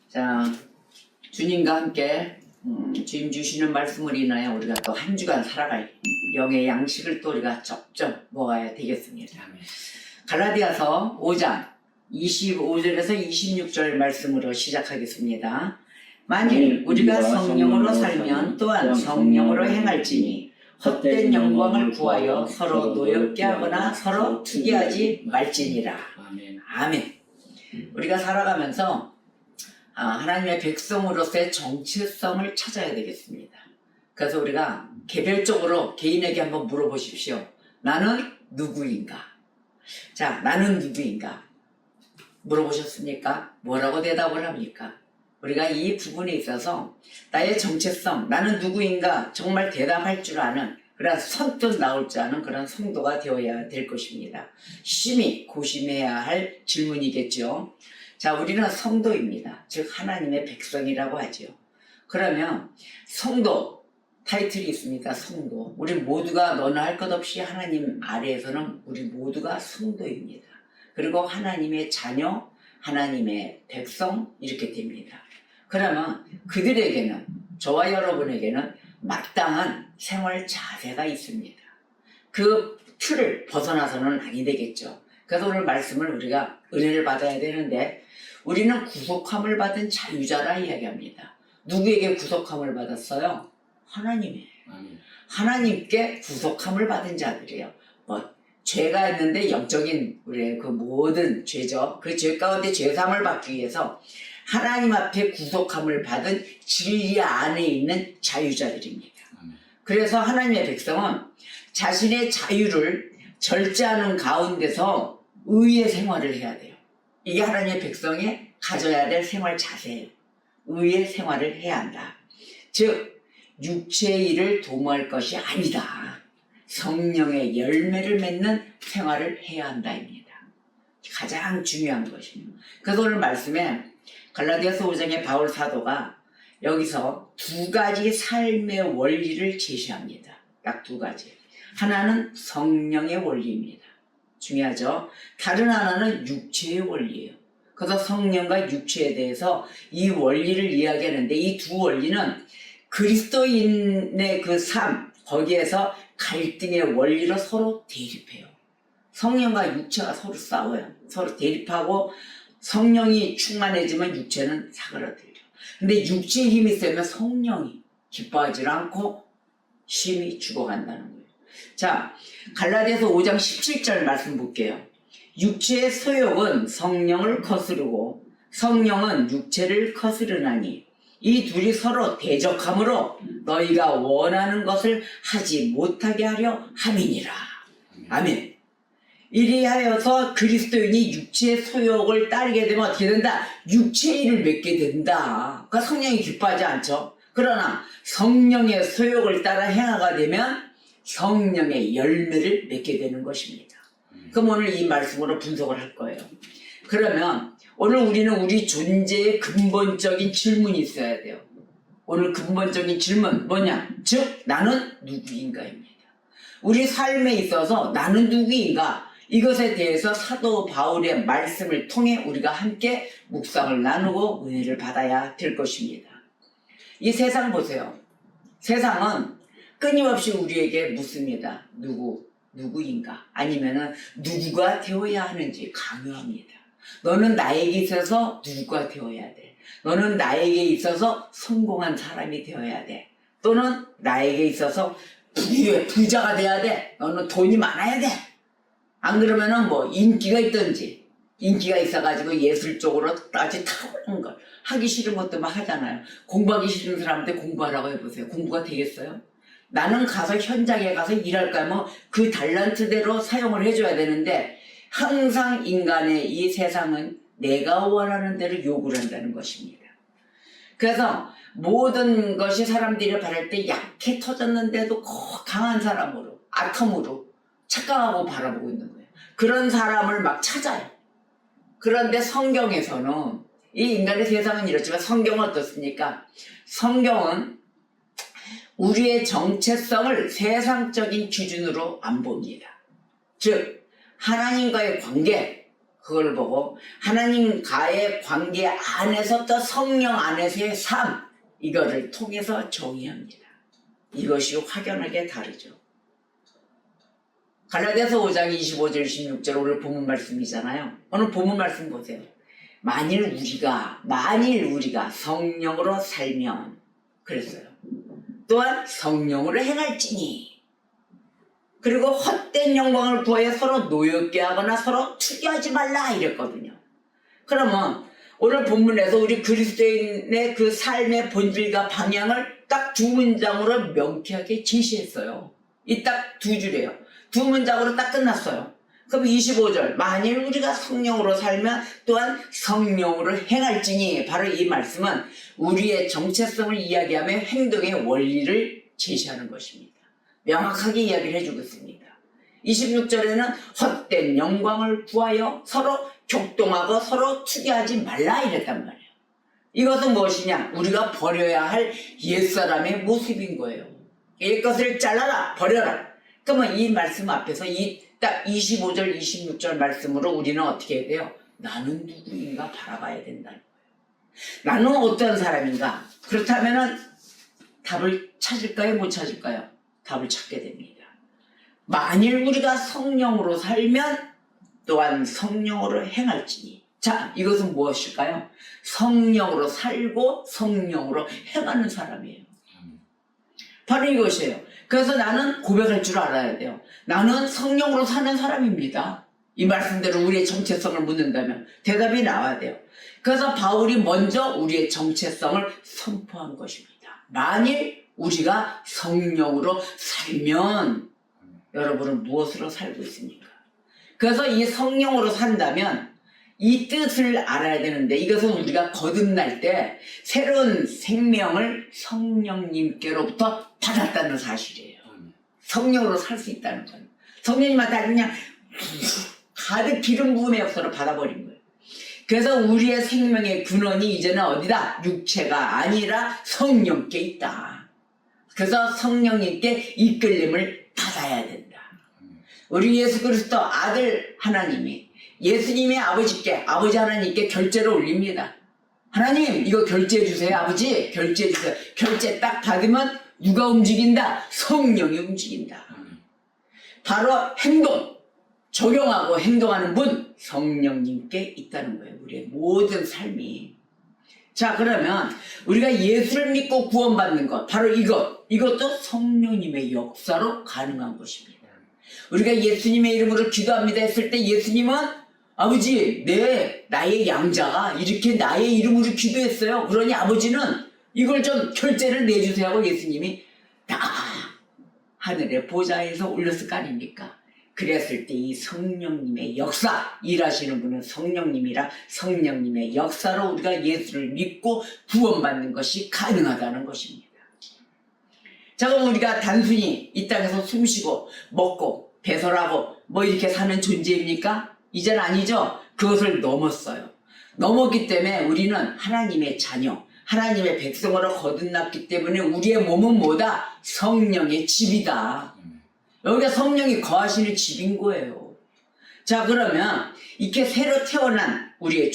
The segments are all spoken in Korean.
자, 주님과 함께 주님 주시는 말씀을 인하여 우리가 또 한 주간 살아갈 영의 양식을 또 우리가 쩝쩝 먹어야 되겠습니다. 갈라디아서 5장 25절에서 26절 말씀으로 시작하겠습니다. 만일 우리가 성령으로 살면 또한 성령으로 행할지니 헛된 영광을 구하여 서로 노엽게 하거나 서로 투기하지 말지니라. 아멘. 우리가 살아가면서 하나님의 백성으로서의 정체성을 찾아야 되겠습니다. 그래서 우리가 개별적으로 개인에게 한번 물어보십시오. 나는 누구인가? 자, 나는 누구인가? 물어보셨습니까? 뭐라고 대답을 합니까? 우리가 이 부분에 있어서 나의 정체성, 나는 누구인가 정말 대답할 줄 아는 그런 선뜻 나올 줄 아는 그런 성도가 되어야 될 것입니다. 심히 고심해야 할 질문이겠죠. 자, 우리는 성도입니다. 즉 하나님의 백성이라고 하죠. 그러면 성도 타이틀이 있습니다. 성도. 우리 모두가 너나 할 것 없이 하나님 아래에서는 우리 모두가 성도입니다. 그리고 하나님의 자녀, 하나님의 백성 이렇게 됩니다. 그러면 그들에게는, 저와 여러분에게는 마땅한 생활 자세가 있습니다. 그 틀을 벗어나서는 아니 되겠죠. 그래서 오늘 말씀을 우리가 은혜를 받아야 되는데, 우리는 구속함을 받은 자유자라 이야기합니다. 누구에게 구속함을 받았어요? 하나님의. 하나님께 구속함을 받은 자들이에요. 죄가 있는데 영적인 우리의 그 모든 죄죠. 그 죄 가운데 죄사함을 받기 위해서 하나님 앞에 구속함을 받은 진리 안에 있는 자유자들입니다. 그래서 하나님의 백성은 자신의 자유를 절제하는 가운데서 의의 생활을 해야 돼요. 이게 하나님의 백성이 가져야 될 생활 자세예요. 의의 생활을 해야 한다. 즉 육체의 일을 도모할 것이 아니다. 성령의 열매를 맺는 생활을 해야 한다입니다. 가장 중요한 것입니다. 그래서 오늘 말씀에 갈라디아서 5장의 바울 사도가 여기서 두 가지 삶의 원리를 제시합니다. 딱 두 가지. 하나는 성령의 원리입니다. 중요하죠. 다른 하나는 육체의 원리예요. 그래서 성령과 육체에 대해서 이 원리를 이야기하는데, 이 두 원리는 그리스도인의 그 삶, 거기에서 갈등의 원리로 서로 대립해요. 성령과 육체가 서로 싸워요. 서로 대립하고 성령이 충만해지면 육체는 사그라들죠. 근데 육체의 힘이 세면 성령이 기뻐하지 않고 힘이 죽어간다는 거예요. 자, 갈라디아서 5장 17절 말씀 볼게요. 육체의 소욕은 성령을 거스르고 성령은 육체를 거스르나니 이 둘이 서로 대적하므로 너희가 원하는 것을 하지 못하게 하려 함이니라. 아멘. 이리하여서 그리스도인이 육체의 소욕을 따르게 되면 어떻게 된다? 육체의 일을 맺게 된다. 그러니까 성령이 기뻐하지 않죠. 그러나 성령의 소욕을 따라 행하게 되면 성령의 열매를 맺게 되는 것입니다. 그럼 오늘 이 말씀으로 분석을 할 거예요. 그러면 오늘 우리는 우리 존재의 근본적인 질문이 있어야 돼요. 오늘 근본적인 질문 뭐냐? 즉 나는 누구인가입니다. 우리 삶에 있어서 나는 누구인가? 이것에 대해서 사도 바울의 말씀을 통해 우리가 함께 묵상을 나누고 은혜를 받아야 될 것입니다. 이 세상 보세요. 세상은 끊임없이 우리에게 묻습니다. 누구인가? 아니면은 누구가 되어야 하는지 강요합니다. 너는 나에게 있어서 누구가 되어야 돼. 너는 나에게 있어서 성공한 사람이 되어야 돼. 또는 나에게 있어서 부자가 돼야 돼. 너는 돈이 많아야 돼. 안 그러면은 인기가 있든지, 인기가 있어가지고 예술 쪽으로까지 타오르는 걸 하기 싫은 것도 막 하잖아요. 공부하기 싫은 사람한테 공부하라고 해보세요. 공부가 되겠어요? 나는 가서 현장에 가서 일할 거면 그 달란트대로 사용을 해줘야 되는데, 항상 인간의 이 세상은 내가 원하는 대로 요구를 한다는 것입니다. 그래서 모든 것이 사람들이 바랄 때 약해 터졌는데도 강한 사람으로, 아톰으로 착각하고 바라보고 있는 거예요. 그런 사람을 막 찾아요. 그런데 성경에서는, 이 인간의 세상은 이렇지만 성경은 어떻습니까? 성경은 우리의 정체성을 세상적인 기준으로 안 봅니다. 즉 하나님과의 관계, 그걸 보고 하나님과의 관계 안에서 또 성령 안에서의 삶, 이거를 통해서 정의합니다. 이것이 확연하게 다르죠. 갈라디아서 5장 25절 26절 오늘 본문 말씀이잖아요. 오늘 본문 말씀 보세요. 만일 우리가 성령으로 살면, 그랬어요. 또한 성령으로 행할지니, 그리고 헛된 영광을 구하여 서로 노엽게 하거나 서로 투기하지 말라 이랬거든요. 그러면 오늘 본문에서 우리 그리스도인의 그 삶의 본질과 방향을 딱 두 문장으로 명쾌하게 제시했어요. 이 딱 두 줄이에요. 두 문장으로 딱 끝났어요. 그럼 25절, 만일 우리가 성령으로 살면 또한 성령으로 행할지니, 바로 이 말씀은 우리의 정체성을 이야기하며 행동의 원리를 제시하는 것입니다. 명확하게 이야기를 해주고 있습니다. 26절에는 헛된 영광을 구하여 서로 격동하고 서로 투기하지 말라 이랬단 말이에요. 이것은 무엇이냐? 우리가 버려야 할 옛사람의 모습인 거예요. 옛것을 잘라라, 버려라. 그러면 이 말씀 앞에서 이 딱 25절, 26절 말씀으로 우리는 어떻게 해야 돼요? 나는 누구인가 바라봐야 된다는 거예요. 나는 어떤 사람인가? 그렇다면 답을 찾을까요? 못 찾을까요? 답을 찾게 됩니다. 만일 우리가 성령으로 살면 또한 성령으로 행할지니. 자, 이것은 무엇일까요? 성령으로 살고 성령으로 행하는 사람이에요. 바로 이것이에요. 그래서 나는 고백할 줄 알아야 돼요. 나는 성령으로 사는 사람입니다. 이 말씀대로 우리의 정체성을 묻는다면 대답이 나와야 돼요. 그래서 바울이 먼저 우리의 정체성을 선포한 것입니다. 만일 우리가 성령으로 살면 여러분은 무엇으로 살고 있습니까? 그래서 이 성령으로 산다면 이 뜻을 알아야 되는데, 이것은 우리가 거듭날 때 새로운 생명을 성령님께로부터 받았다는 사실이에요. 성령으로 살 수 있다는 거예요. 성령님한테 그냥 가득 기름 부음의 역사로 받아버린 거예요. 그래서 우리의 생명의 근원이 이제는 어디다? 육체가 아니라 성령께 있다. 그래서 성령님께 이끌림을 받아야 된다. 우리 예수 그리스도 아들 하나님이 예수님의 아버지께, 아버지 하나님께 결제를 올립니다. 하나님, 이거 결제해 주세요. 아버지, 결제해 주세요. 결제 딱 받으면 누가 움직인다? 성령이 움직인다. 바로 행동, 적용하고 행동하는 분, 성령님께 있다는 거예요. 우리의 모든 삶이. 자, 그러면 우리가 예수를 믿고 구원받는 것, 바로 이것도 성령님의 역사로 가능한 것입니다. 우리가 예수님의 이름으로 기도합니다 했을 때 예수님은 아버지, 나의 양자가 이렇게 나의 이름으로 기도했어요. 그러니 아버지는 이걸 좀 결제를 내주세요 하고 예수님이 딱 하늘의 보좌에서 올렸을 거 아닙니까? 그랬을 때 이 성령님의 역사, 일하시는 분은 성령님이라 성령님의 역사로 우리가 예수를 믿고 구원받는 것이 가능하다는 것입니다. 자, 그럼 우리가 단순히 이 땅에서 숨쉬고 먹고 배설하고 뭐 이렇게 사는 존재입니까? 이제는 아니죠. 그것을 넘었어요. 넘었기 때문에 우리는 하나님의 자녀, 하나님의 백성으로 거듭났기 때문에 우리의 몸은 뭐다? 성령의 집이다. 여기가 성령이 거하시는 집인 거예요. 자, 그러면 이렇게 새로 태어난 우리의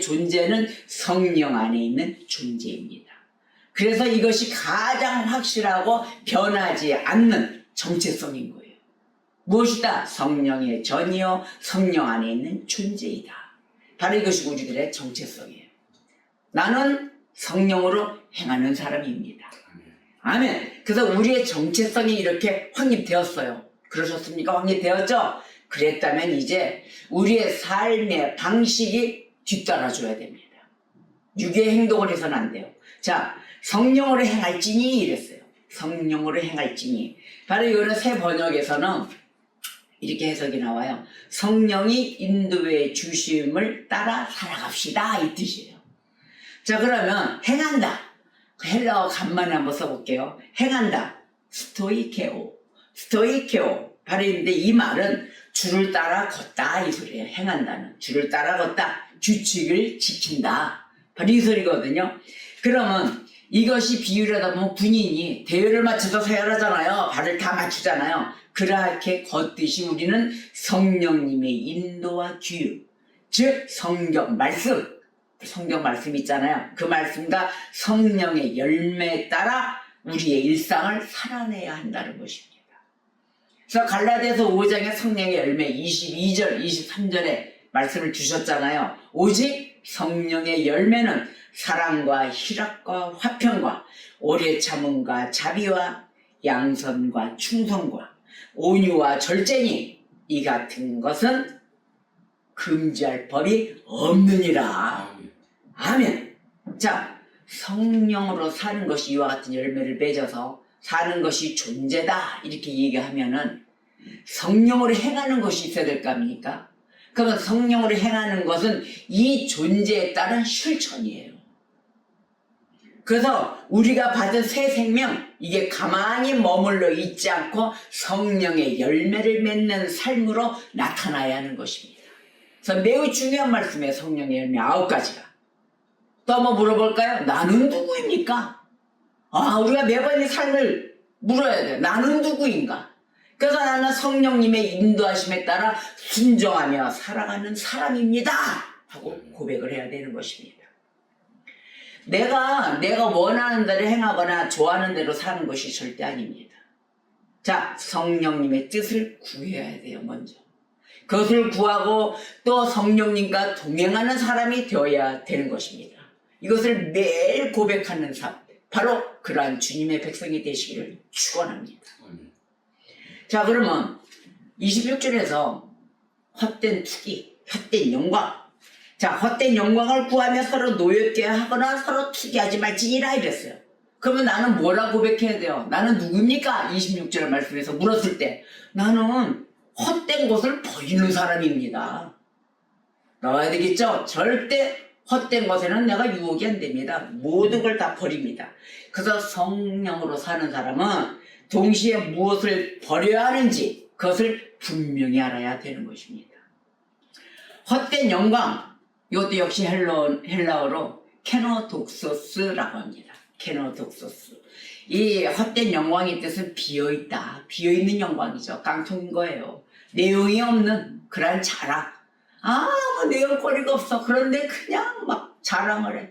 존재는 성령 안에 있는 존재입니다. 그래서 이것이 가장 확실하고 변하지 않는 정체성인 거예요. 무엇이다? 성령의 전이요 성령 안에 있는 존재이다. 바로 이것이 우리들의 정체성이에요. 나는 성령으로 행하는 사람입니다. 아멘. 그래서 우리의 정체성이 이렇게 확립되었어요. 그러셨습니까? 확립되었죠? 그랬다면 이제 우리의 삶의 방식이 뒤따라줘야 됩니다. 육의 행동을 해서는 안 돼요. 자, 성령으로 행할지니 이랬어요. 성령으로 행할지니. 바로 이거는 새 번역에서는 이렇게 해석이 나와요. 성령이 인도해 주심을 따라 살아갑시다 이 뜻이에요. 자, 그러면 행한다. 헬라어 간만에 한번 써볼게요. 행한다. 스토이케오. 바로 있는데 이 말은 줄을 따라 걷다 이 소리예요. 행한다는. 줄을 따라 걷다. 규칙을 지킨다. 바로 이 소리거든요. 그러면 이것이 비유를 하다 보면 군인이 대열을 맞춰서 서열하잖아요. 발을 다 맞추잖아요. 그렇게 걷듯이 우리는 성령님의 인도와 교육, 즉 성경 말씀 있잖아요. 그 말씀과 성령의 열매에 따라 우리의 일상을 살아내야 한다는 것입니다. 그래서 갈라디아서 5장의 성령의 열매 22절, 23절에 말씀을 주셨잖아요. 오직 성령의 열매는 사랑과 희락과 화평과 오래 참음과 자비와 양선과 충성과 온유와 절제니 이 같은 것은 금지할 법이 없느니라. 아멘. 자, 성령으로 사는 것이 이와 같은 열매를 맺어서 사는 것이 존재다 이렇게 얘기하면은 성령으로 행하는 것이 있어야 될 거 아닙니까? 그러면 성령으로 행하는 것은 이 존재에 따른 실천이에요. 그래서 우리가 받은 새 생명, 이게 가만히 머물러 있지 않고 성령의 열매를 맺는 삶으로 나타나야 하는 것입니다. 그래서 매우 중요한 말씀이에요. 성령의 열매 9가지가. 또 한번 물어볼까요? 나는 누구입니까? 우리가 매번 이 삶을 물어야 돼요. 나는 누구인가? 그래서 나는 성령님의 인도하심에 따라 순종하며 살아가는 사람입니다 하고 고백을 해야 되는 것입니다. 내가 원하는 대로 행하거나 좋아하는 대로 사는 것이 절대 아닙니다. 자, 성령님의 뜻을 구해야 돼요. 먼저 그것을 구하고 또 성령님과 동행하는 사람이 되어야 되는 것입니다. 이것을 매일 고백하는 삶, 바로 그러한 주님의 백성이 되시기를 축원합니다. 자, 그러면 26절에서 헛된 투기, 헛된 영광. 자, 헛된 영광을 구하며 서로 노엽게 하거나 서로 투기하지 말지니라 이랬어요. 그러면 나는 뭐라 고백해야 돼요? 나는 누굽니까? 26절 말씀에서 물었을 때 나는 헛된 것을 버리는 사람입니다. 나와야 되겠죠? 절대 헛된 것에는 내가 유혹이 안 됩니다. 모든 걸 다 버립니다. 그래서 성령으로 사는 사람은 동시에 무엇을 버려야 하는지 그것을 분명히 알아야 되는 것입니다. 헛된 영광, 이것도 역시 헬라어로 케노독소스라고 합니다. 케노독소스. 이 헛된 영광의 뜻은 비어있다. 비어있는 영광이죠. 깡통인 거예요. 내용이 없는 그런 자랑. 뭐 내용거리가 없어. 그런데 그냥 막 자랑을 해.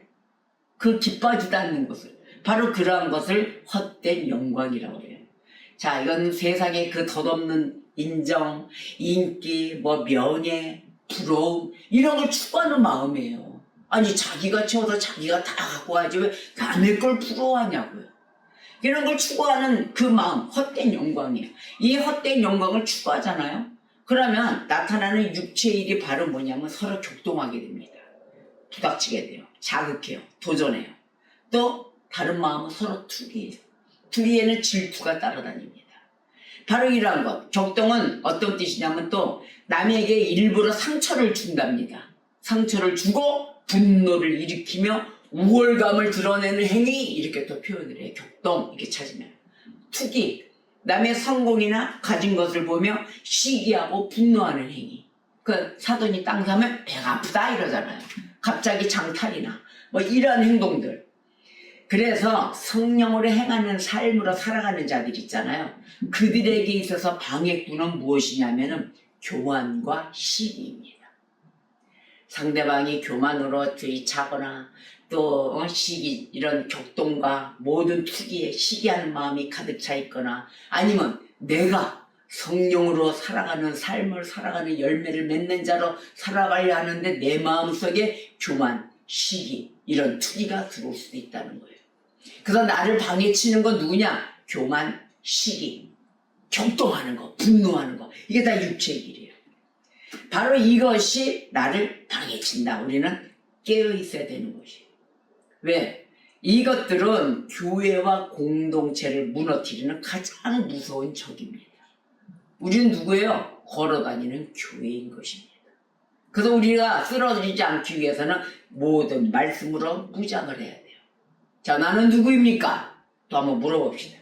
그 기뻐하지도 않는 것을. 바로 그러한 것을 헛된 영광이라고 해요. 자, 이건 세상의 그 덧없는 인정, 인기, 명예, 부러움 이런 걸 추구하는 마음이에요. 아니 자기가 채워서 자기가 다 갖고 가지 왜 남의 걸 부러워하냐고요. 이런 걸 추구하는 그 마음, 헛된 영광이에요. 이 헛된 영광을 추구하잖아요. 그러면 나타나는 육체의 일이 바로 뭐냐면 서로 격동하게 됩니다. 부닥치게 돼요. 자극해요. 도전해요. 또 다른 마음은 서로 투기해요. 투기에는 질투가 따라다닙니다. 바로 이러한 것. 격동은 어떤 뜻이냐면 또 남에게 일부러 상처를 준답니다. 상처를 주고 분노를 일으키며 우월감을 드러내는 행위 이렇게 또 표현을 해요. 격동 이렇게 찾으면. 투기, 남의 성공이나 가진 것을 보며 시기하고 분노하는 행위. 그 사돈이 땅 사면 배가 아프다 이러잖아요. 갑자기 장탈이나 이런 행동들. 그래서 성령으로 행하는 삶으로 살아가는 자들 있잖아요. 그들에게 있어서 방해꾼은 무엇이냐면은 교만과 시기입니다. 상대방이 교만으로 들이차거나 또 시기 이런 격동과 모든 투기에 시기하는 마음이 가득 차 있거나 아니면 내가 성령으로 살아가는 삶을 살아가는 열매를 맺는 자로 살아가려 하는데 내 마음속에 교만, 시기 이런 투기가 들어올 수도 있다는 거예요. 그래서 나를 방해치는 건 누구냐? 교만, 시기, 격동하는 거, 분노하는 거 이게 다 육체의 길이에요. 바로 이것이 나를 방해친다. 우리는 깨어있어야 되는 것이에요. 왜? 이것들은 교회와 공동체를 무너뜨리는 가장 무서운 적입니다. 우리는 누구예요? 걸어다니는 교회인 것입니다. 그래서 우리가 쓰러지지 않기 위해서는 모든 말씀으로 무장을 해야 돼요. 자, 나는 누구입니까? 또 한번 물어봅시다.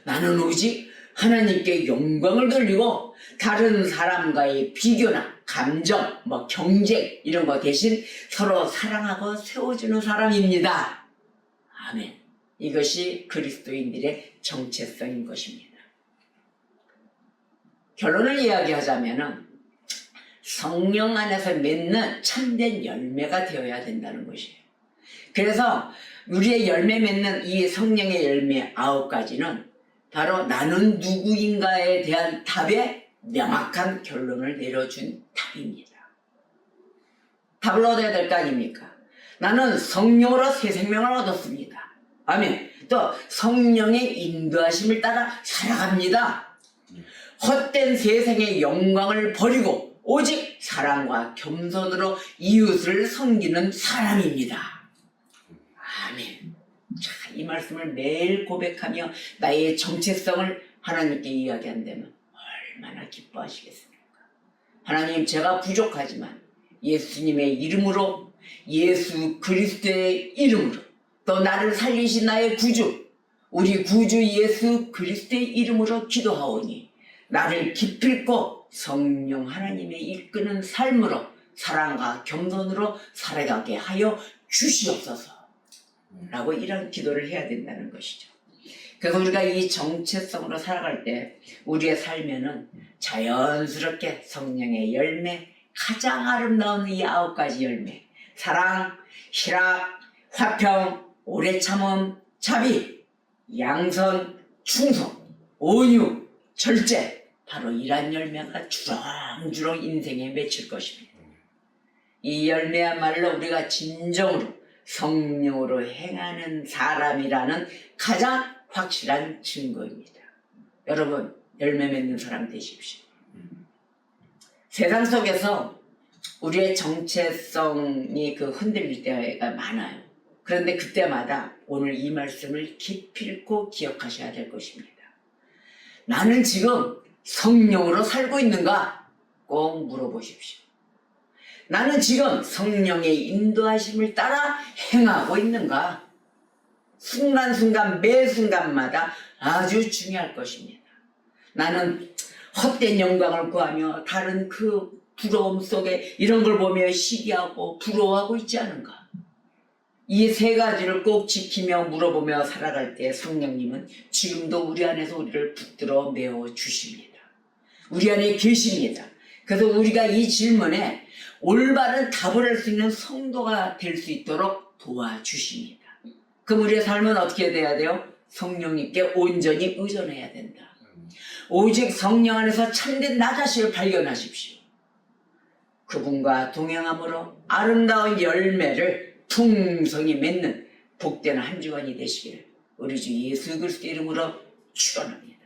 나는 오직 하나님께 영광을 돌리고 다른 사람과의 비교나 감정, 경쟁 이런 거 대신 서로 사랑하고 세워주는 사람입니다. 아멘. 이것이 그리스도인들의 정체성인 것입니다. 결론을 이야기하자면은 성령 안에서 맺는 참된 열매가 되어야 된다는 것이에요. 그래서 우리의 열매 맺는 이 성령의 열매 9가지는 바로 나는 누구인가에 대한 답에 명확한 결론을 내려준 답입니다. 답을 얻어야 될 거 아닙니까? 나는 성령으로 새 생명을 얻었습니다. 아멘. 또 성령의 인도하심을 따라 살아갑니다. 헛된 세상의 영광을 버리고 오직 사랑과 겸손으로 이웃을 섬기는 사람입니다. 아멘. 자, 이 말씀을 매일 고백하며 나의 정체성을 하나님께 이야기한다면 얼마나 기뻐하시겠습니까? 하나님, 제가 부족하지만 예수님의 이름으로, 예수 그리스도의 이름으로, 또 나를 살리신 나의 구주, 우리 구주 예수 그리스도의 이름으로 기도하오니 나를 기필코 성령 하나님의 이끄는 삶으로 사랑과 겸손으로 살아가게 하여 주시옵소서 라고 이런 기도를 해야 된다는 것이죠. 그래서 우리가 이 정체성으로 살아갈 때 우리의 삶에는 자연스럽게 성령의 열매, 가장 아름다운 이 9가지 열매, 사랑, 희락, 화평, 오래 참음, 자비, 양선, 충성, 온유, 절제, 바로 이러한 열매가 주렁주렁 인생에 맺힐 것입니다. 이 열매야말로 우리가 진정으로 성령으로 행하는 사람이라는 가장 확실한 증거입니다. 여러분, 열매 맺는 사람 되십시오. 세상 속에서 우리의 정체성이 흔들릴 때가 많아요. 그런데 그때마다 오늘 이 말씀을 기필코 기억하셔야 될 것입니다. 나는 지금 성령으로 살고 있는가? 꼭 물어보십시오. 나는 지금 성령의 인도하심을 따라 행하고 있는가? 순간순간 매 순간마다 아주 중요할 것입니다. 나는 헛된 영광을 구하며 다른 그 부러움 속에 이런 걸 보며 시기하고 부러워하고 있지 않은가? 이 3가지를 꼭 지키며 물어보며 살아갈 때 성령님은 지금도 우리 안에서 우리를 붙들어 메워 주십니다. 우리 안에 계십니다. 그래서 우리가 이 질문에 올바른 답을 할 수 있는 성도가 될 수 있도록 도와주십니다. 그럼 우리의 삶은 어떻게 돼야 돼요? 성령님께 온전히 의존해야 된다. 오직 성령 안에서 참된 나 자신을 발견하십시오. 그분과 동행함으로 아름다운 열매를 풍성히 맺는 복된 한 주간이 되시기를 우리 주 예수 그리스도 이름으로 축원합니다.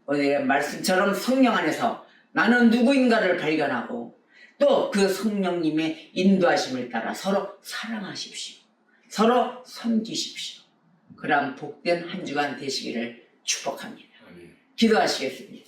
오늘의 말씀처럼 성령 안에서 나는 누구인가를 발견하고 또 그 성령님의 인도하심을 따라 서로 사랑하십시오. 서로 섬기십시오. 그러한 복된 한 주간 되시기를 축복합니다. 기도하시겠습니다.